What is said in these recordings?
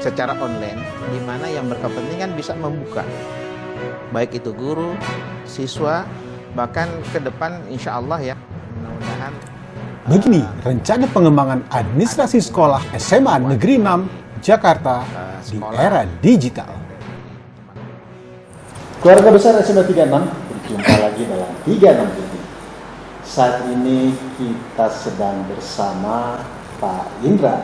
secara online, di mana yang berkepentingan bisa membuka, baik itu guru, siswa, bahkan ke depan insya Allah ya, mudah-mudahan. Begini rencana pengembangan administrasi sekolah SMA Negeri 6 Jakarta di era digital. Keluarga besar SMA 36 berjumpa lagi dalam 36 TV. Saat ini kita sedang bersama Pak Indra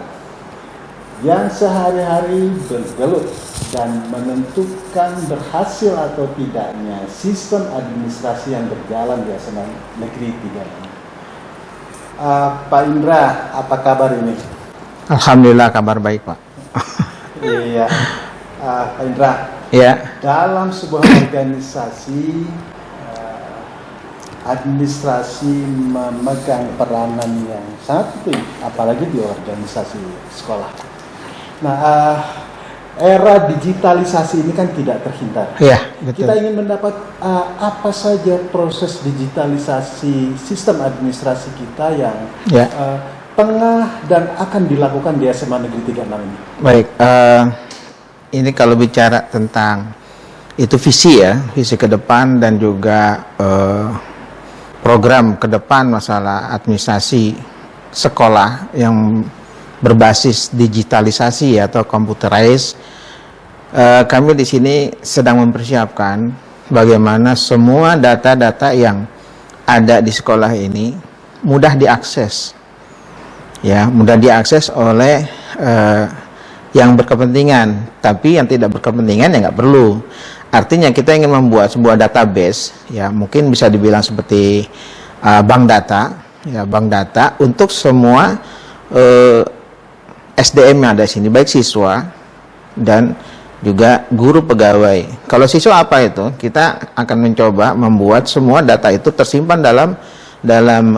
yang sehari-hari bergelut dan menentukan berhasil atau tidaknya sistem administrasi yang berjalan di SMA Negeri 36. Pak Indra, apa kabar ini? Alhamdulillah kabar baik, Pak. Iya, Pak Indra. Ya. Dalam sebuah organisasi, administrasi memegang peranan yang sangat penting, apalagi di organisasi sekolah. Nah, era digitalisasi ini kan tidak terhindar. Iya, betul. Kita ingin mendapat apa saja proses digitalisasi sistem administrasi kita yang tengah dan akan dilakukan di SMA Negeri 36 ini. Baik, ini kalau bicara tentang itu visi ya, visi ke depan dan juga program ke depan masalah administrasi sekolah yang berbasis digitalisasi atau computerized. Kami di sini sedang mempersiapkan bagaimana semua data-data yang ada di sekolah ini mudah diakses, ya, mudah diakses oleh yang berkepentingan. Tapi yang tidak berkepentingan ya nggak perlu. Artinya kita ingin membuat sebuah database, ya mungkin bisa dibilang seperti bank data, ya bank data untuk semua SDM yang ada di sini, baik siswa dan juga guru pegawai. Kalau siswa apa itu? Kita akan mencoba membuat semua data itu tersimpan dalam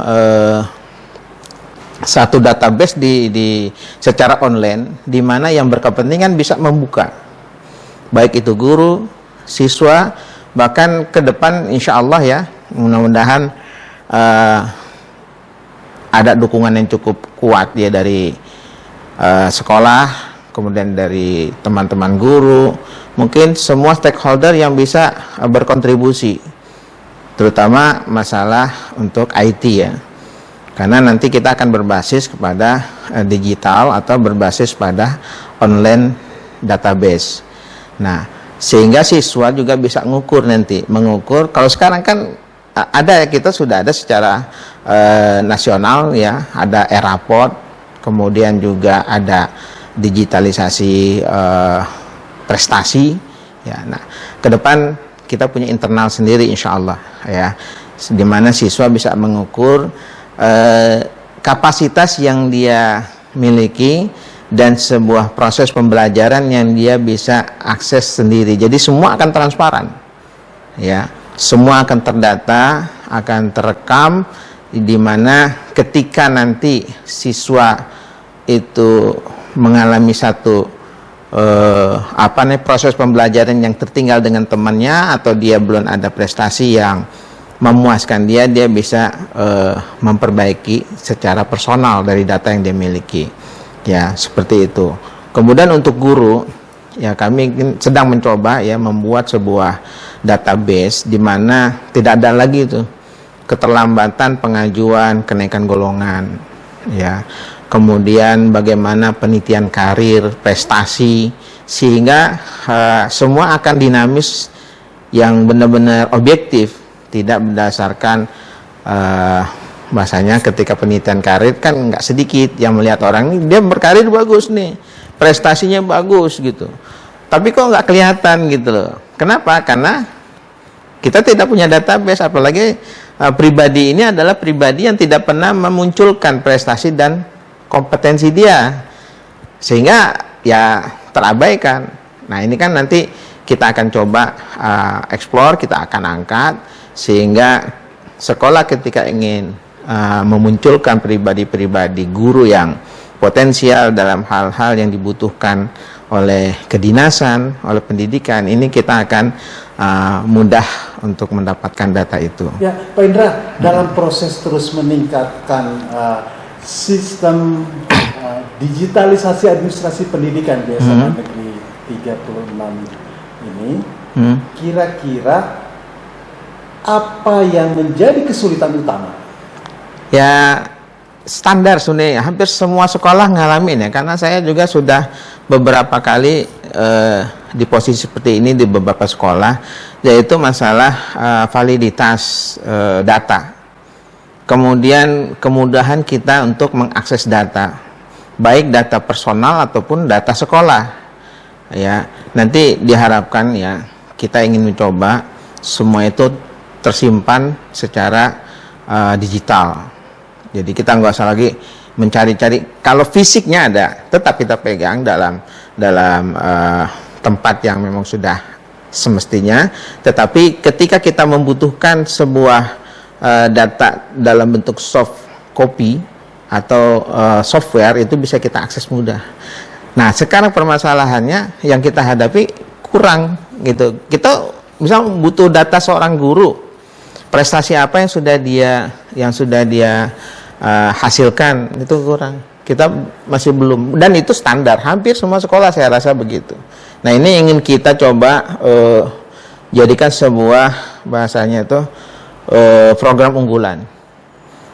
satu database di secara online, di mana yang berkepentingan bisa membuka, baik itu guru, siswa, bahkan ke depan insya Allah ya, mudah-mudahan ada dukungan yang cukup kuat ya dari sekolah, kemudian dari teman-teman guru, mungkin semua stakeholder yang bisa berkontribusi, terutama masalah untuk IT ya. Karena nanti kita akan berbasis kepada digital atau berbasis pada online database. Nah, sehingga siswa juga bisa mengukur nanti, kalau sekarang kan ada, kita sudah ada secara nasional ya, ada e-raport, kemudian juga ada digitalisasi prestasi ya. Nah, ke depan kita punya internal sendiri insya Allah ya, di mana siswa bisa mengukur kapasitas yang dia miliki dan sebuah proses pembelajaran yang dia bisa akses sendiri. Jadi semua akan transparan ya, semua akan terdata, akan terekam, di mana ketika nanti siswa itu mengalami satu proses pembelajaran yang tertinggal dengan temannya, atau dia belum ada prestasi yang memuaskan dia bisa memperbaiki secara personal dari data yang dia miliki ya, seperti itu. Kemudian untuk guru ya, kami sedang mencoba ya membuat sebuah database di mana tidak ada lagi itu keterlambatan pengajuan kenaikan golongan ya, kemudian bagaimana penelitian karir, prestasi, sehingga semua akan dinamis yang benar-benar objektif, tidak berdasarkan bahasanya ketika penelitian karir kan nggak sedikit yang melihat orang ini dia berkarir bagus nih, prestasinya bagus gitu, tapi kok nggak kelihatan gitu loh. Kenapa? Karena kita tidak punya database, apalagi pribadi ini adalah pribadi yang tidak pernah memunculkan prestasi dan kompetensi dia, sehingga ya terabaikan. Nah, ini kan nanti kita akan coba explore, kita akan angkat, sehingga sekolah ketika ingin memunculkan pribadi-pribadi guru yang potensial dalam hal-hal yang dibutuhkan oleh kedinasan, oleh pendidikan, ini kita akan mudah untuk mendapatkan data itu. Ya, Pak Indra, dalam proses terus meningkatkan sistem digitalisasi administrasi pendidikan di SMA Negeri 36 ini, kira-kira apa yang menjadi kesulitan utama? Ya standar sebenarnya, hampir semua sekolah ngalamin ya, karena saya juga sudah beberapa kali di posisi seperti ini di beberapa sekolah, yaitu masalah validitas data, kemudian kemudahan kita untuk mengakses data, baik data personal ataupun data sekolah. Ya, nanti diharapkan ya kita ingin mencoba semua itu tersimpan secara digital. Jadi kita nggak usah lagi mencari-cari. Kalau fisiknya ada, tetap kita pegang dalam tempat yang memang sudah semestinya. Tetapi ketika kita membutuhkan sebuah data dalam bentuk soft copy atau software, itu bisa kita akses mudah. Nah, sekarang permasalahannya yang kita hadapi kurang gitu. Kita misal butuh data seorang guru, prestasi apa yang sudah dia hasilkan, itu kurang. Kita masih belum, dan itu standar hampir semua sekolah saya rasa begitu. Nah, ini ingin kita coba jadikan sebuah bahasanya itu program unggulan.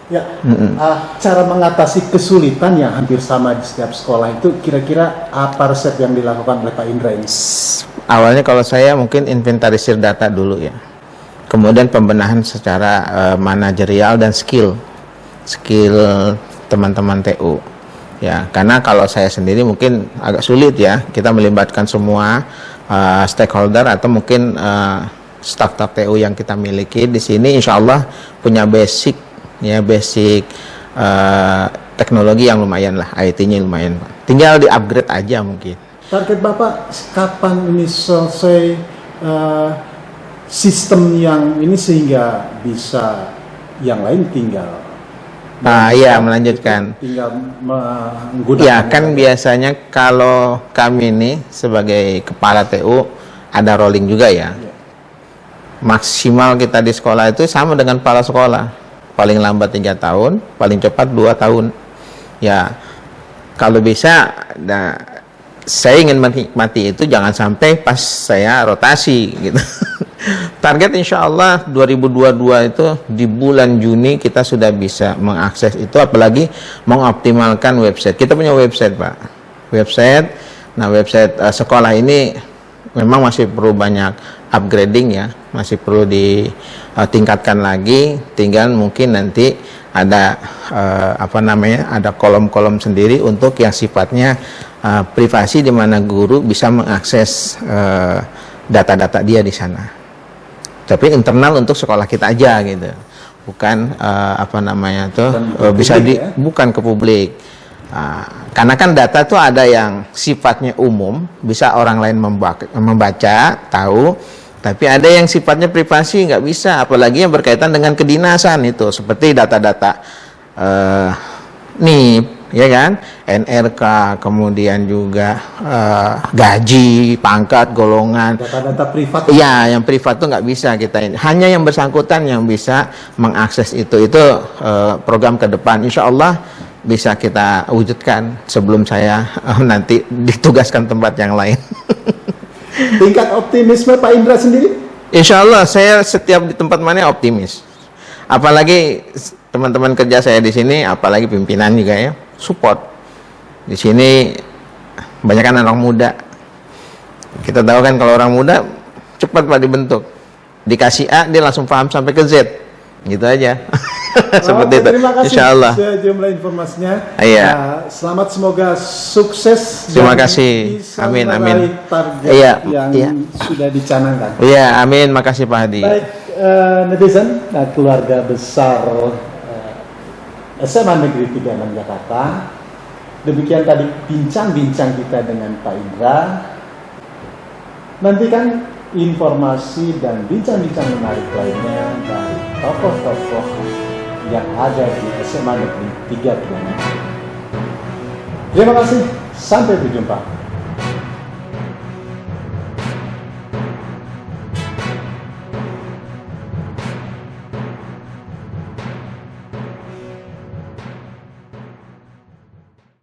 Ya, cara mengatasi kesulitan yang hampir sama di setiap sekolah itu, kira-kira apa resep yang dilakukan oleh Pak Indra ini? Awalnya kalau saya mungkin inventarisir data dulu ya. Kemudian pembenahan secara manajerial dan skill teman-teman TU. Ya, karena kalau saya sendiri mungkin agak sulit ya, kita melibatkan semua stakeholder atau mungkin staf-staf TU yang kita miliki di sini, insya Allah punya basic teknologi yang lumayan lah, IT-nya lumayan, Pak. Tinggal di-upgrade aja mungkin. Target Bapak kapan ini selesai sistem yang ini sehingga bisa yang lain tinggal melanjutkan. Tinggal menggunakan. Ya, kan biasanya kalau kami ini sebagai kepala TU ada rolling juga ya. Maksimal kita di sekolah itu sama dengan kepala sekolah. Paling lambat 3 tahun, paling cepat 2 tahun. Ya, kalau bisa, saya ingin menikmati itu jangan sampai pas saya rotasi gitu. Target insya Allah 2022 itu di bulan Juni kita sudah bisa mengakses itu, apalagi mengoptimalkan website. Kita punya website, Pak. Website sekolah ini memang masih perlu banyak upgrading ya, masih perlu ditingkatkan lagi. Tinggal mungkin nanti ada ada kolom-kolom sendiri untuk yang sifatnya privasi, di mana guru bisa mengakses data-data dia di sana. Tapi internal untuk sekolah kita aja gitu, bukan bukan ke publik. Karena kan data tuh ada yang sifatnya umum, bisa orang lain membaca, tahu, tapi ada yang sifatnya privasi, nggak bisa, apalagi yang berkaitan dengan kedinasan itu, seperti data-data NIP, ya kan, NRK, kemudian juga gaji, pangkat, golongan. Data-data privat. Iya, yang privat tuh nggak bisa kita ini. Hanya yang bersangkutan yang bisa mengakses itu. Itu program ke depan, insya Allah bisa kita wujudkan sebelum saya nanti ditugaskan tempat yang lain. Tingkat optimisme Pak Indra sendiri? Insya Allah saya setiap di tempat mana optimis. Apalagi teman-teman kerja saya di sini, apalagi pimpinan juga ya, support. Di sini banyak kan anak muda. Kita tahu kan kalau orang muda cepat Pak dibentuk. Dikasih A dia langsung paham sampai ke Z. Gitu aja. Seperti itu. Terima kasih. Insya Allah. Sejumlah informasinya. Iya. Selamat, semoga sukses. Terima kasih. Amin, amin. Target yang sudah dicanangkan. Iya, amin. Makasih Pak Hadi. Baik, netizen, keluarga besar SMA Negeri 36 Jakarta. Demikian tadi bincang-bincang kita dengan Pak Indra. Nantikan informasi dan bincang-bincang menarik lainnya dari tokoh-tokoh yang ada di SMA Negeri 36. Terima kasih, sampai berjumpa.